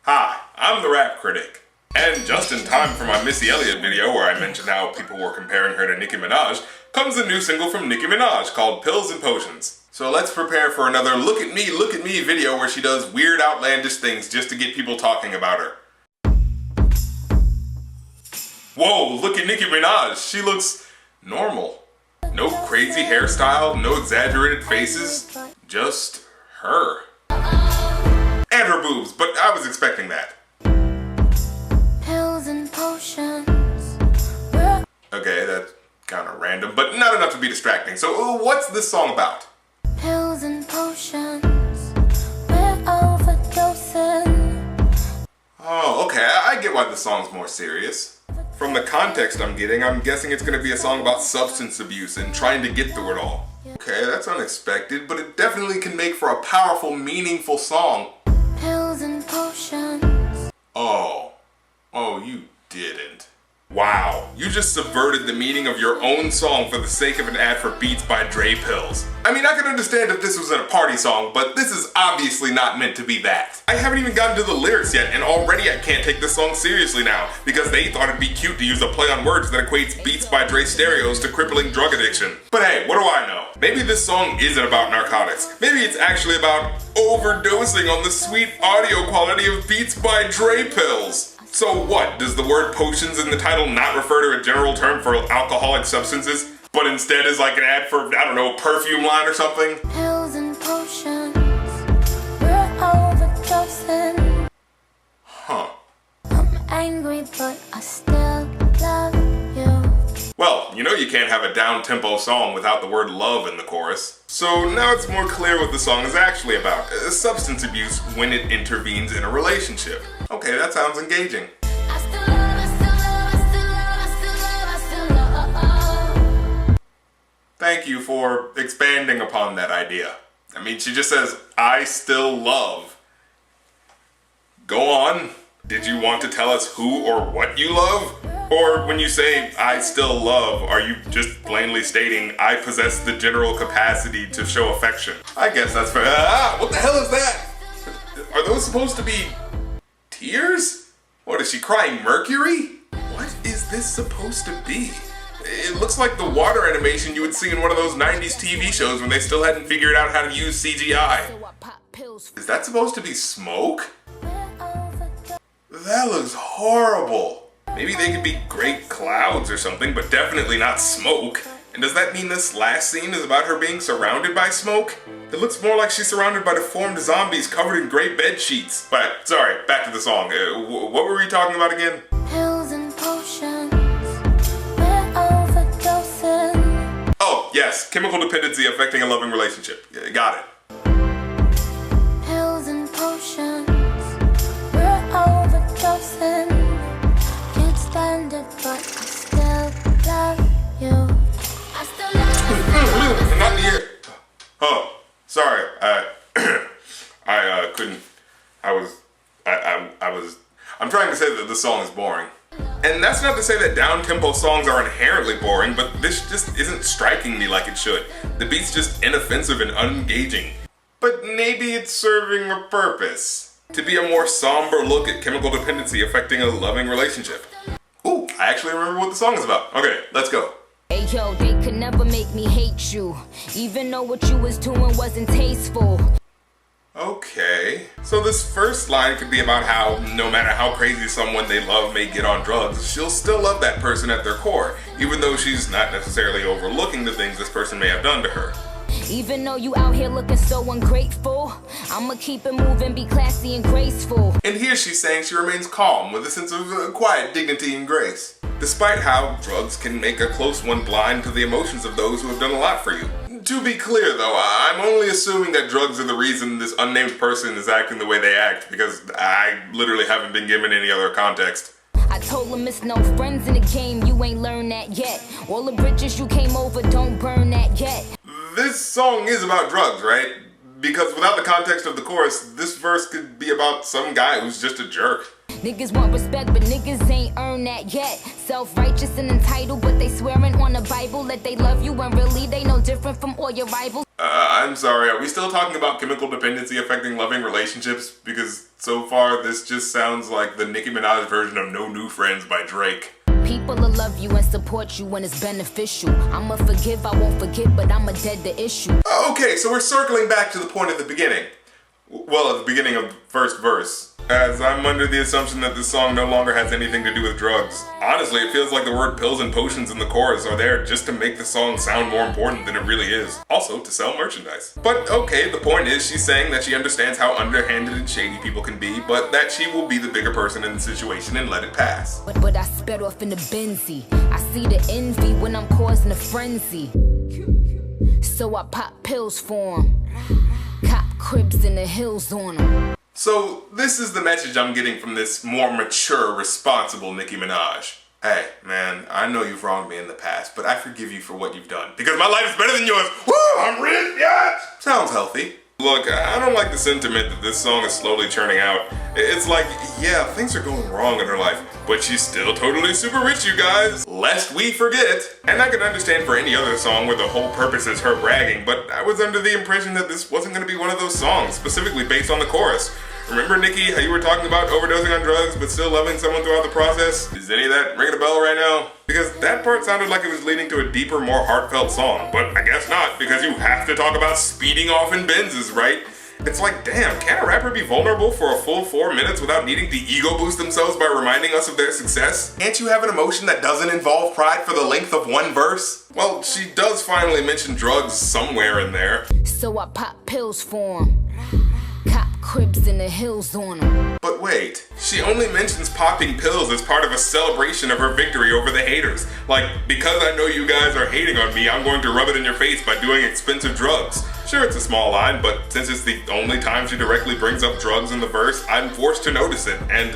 Hi, I'm the Rap Critic. And just in time for my Missy Elliott video where I mentioned how people were comparing her to Nicki Minaj, comes a new single from Nicki Minaj called Pills and Potions. So let's prepare for another look at me video where she does weird outlandish things just to get people talking about her. Whoa, look at Nicki Minaj, she looks normal. No crazy hairstyle, no exaggerated faces, just her. And her boobs, but I was expecting that. Pills and potions. Okay, that's kind of random, but not enough to be distracting. So what's this song about? Pills and potions. We're overdosing. Oh, okay, I get why this song's more serious. From the context I'm getting, I'm guessing it's gonna be a song about substance abuse and trying to get through it all. Okay, that's unexpected, but it definitely can make for a powerful, meaningful song. Pills and potions. Oh, you didn't. Wow, you just subverted the meaning of your own song for the sake of an ad for Beats by Dre pills. I mean, I could understand if this was in a party song, but this is obviously not meant to be that. I haven't even gotten to the lyrics yet, and already I can't take this song seriously now, because they thought it'd be cute to use a play on words that equates Beats by Dre stereos to crippling drug addiction. But hey, what do I know? Maybe this song isn't about narcotics. Maybe it's actually about overdosing on the sweet audio quality of Beats by Dre pills. So what, does the word potions in the title not refer to a general term for alcoholic substances, but instead is like an ad for, I don't know, a perfume line or something? Pills and potions. We're overdosing. Huh. I'm angry, but I still love you. Well, you know you can't have a down-tempo song without the word love in the chorus. So now it's more clear what the song is actually about. Substance abuse when it intervenes in a relationship. Okay, that sounds engaging. I still love, I still love, I still love, I still love, I still love. Thank you for expanding upon that idea. I mean, she just says, I still love. Go on. Did you want to tell us who or what you love? Or when you say, I still love, are you just plainly stating, I possess the general capacity to show affection? I guess that's fair. What the hell is that? Are those supposed to be tears? What, is she crying mercury? What is this supposed to be? It looks like the water animation you would see in one of those 90s TV shows when they still hadn't figured out how to use CGI. Is that supposed to be smoke? That looks horrible. Maybe they could be great clouds or something, but definitely not smoke. And does that mean this last scene is about her being surrounded by smoke? It looks more like she's surrounded by deformed zombies covered in gray bed sheets. But, sorry, back to the song. What were we talking about again? Pills and potions. We're overdosing. Oh, yes, chemical dependency affecting a loving relationship. Got it. Pills and potions. We're overdosing. Can't stand it, but I still love you. I still love you. Not in the ear. Oh, sorry. I couldn't. I'm trying to say that the song is boring. And that's not to say that down-tempo songs are inherently boring, but this just isn't striking me like it should. The beat's just inoffensive and unengaging. But maybe it's serving a purpose. To be a more somber look at chemical dependency affecting a loving relationship. Ooh, I actually remember what the song is about. Okay, let's go. Hey yo, they could never make me hate you, even though what you was doing wasn't tasteful. Okay, so this first line could be about how no matter how crazy someone they love may get on drugs, she'll still love that person at their core, even though she's not necessarily overlooking the things this person may have done to her. Even though you out here looking so ungrateful, I'ma keep it moving, be classy and graceful. And here she's saying she remains calm with a sense of quiet dignity and grace, despite how drugs can make a close one blind to the emotions of those who have done a lot for you. To be clear though, I'm only assuming that drugs are the reason this unnamed person is acting the way they act, because I literally haven't been given any other context. I told him it's no friends in the game, you ain't learned that yet. All the bridges you came over, don't burn that yet. This song is about drugs, right? because without the context of the chorus, this verse could be about some guy who's just a jerk. Niggas want respect, but niggas ain't earned that yet. Self-righteous and entitled, but they swearing on the Bible that they love you when really they no different from all your rivals. I'm sorry, are we still talking about chemical dependency affecting loving relationships? Because so far, this just sounds like the Nicki Minaj version of No New Friends by Drake. People will love you and support you when it's beneficial. I'ma forgive, I won't forget, but I'ma dead the issue. Okay, so we're circling back to the point at the beginning. Well, at the beginning of the first verse. As I'm under the assumption that this song no longer has anything to do with drugs. Honestly, it feels like the word pills and potions in the chorus are there just to make the song sound more important than it really is. Also, to sell merchandise. But okay, the point is she's saying that she understands how underhanded and shady people can be, but that she will be the bigger person in the situation and let it pass. But I sped off in the Benzie. I see the envy when I'm causing a frenzy. So I pop pills for 'em. Cop cribs in the hills on 'em. So this is the message I'm getting from this more mature, responsible Nicki Minaj. Hey, man, I know you've wronged me in the past, but I forgive you for what you've done. Because my life is better than yours. Woo! I'm rich, yeah! Sounds healthy. Look, I don't like the sentiment that this song is slowly churning out. It's like, yeah, things are going wrong in her life, but she's still totally super rich, you guys. Lest we forget. And I can understand for any other song where the whole purpose is her bragging, but I was under the impression that this wasn't going to be one of those songs, specifically based on the chorus. Remember, Nicki, how you were talking about overdosing on drugs but still loving someone throughout the process? Is any of that ringing a bell right now? Because that part sounded like it was leading to a deeper, more heartfelt song, but I guess not, because you have to talk about speeding off in Benzes, right? It's like, damn, can a rapper be vulnerable for a full 4 minutes without needing to ego boost themselves by reminding us of their success? Can't you have an emotion that doesn't involve pride for the length of one verse? Well, she does finally mention drugs somewhere in there. So I pop pills for 'em. Cop cribs in the hills on 'em. But wait, she only mentions popping pills as part of a celebration of her victory over the haters. Like, because I know you guys are hating on me, I'm going to rub it in your face by doing expensive drugs. Sure, it's a small line, but since it's the only time she directly brings up drugs in the verse, I'm forced to notice it. And,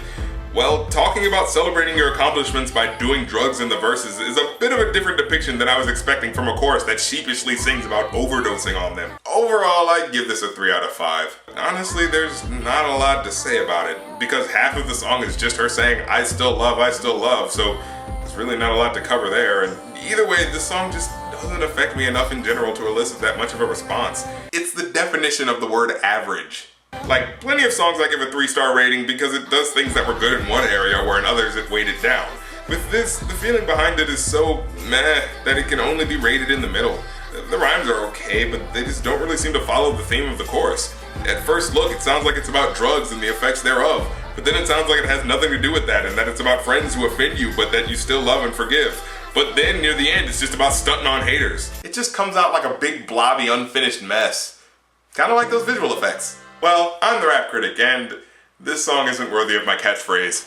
well, talking about celebrating your accomplishments by doing drugs in the verses is a bit of a different depiction than I was expecting from a chorus that sheepishly sings about overdosing on them. Overall, I'd give this a 3 out of 5. Honestly, there's not a lot to say about it, because half of the song is just her saying, I still love, so there's really not a lot to cover there. And either way, this song just doesn't affect me enough in general to elicit that much of a response. It's the definition of the word average. Like, plenty of songs I give a 3-star rating because it does things that were good in one area where in others it weighed it down. With this, the feeling behind it is so meh that it can only be rated in the middle. The rhymes are okay, but they just don't really seem to follow the theme of the chorus. At first look, it sounds like it's about drugs and the effects thereof, but then it sounds like it has nothing to do with that and that it's about friends who offend you but that you still love and forgive. But then near the end, it's just about stunting on haters. It just comes out like a big blobby unfinished mess. Kinda like those visual effects. Well, I'm the Rap Critic, and this song isn't worthy of my catchphrase.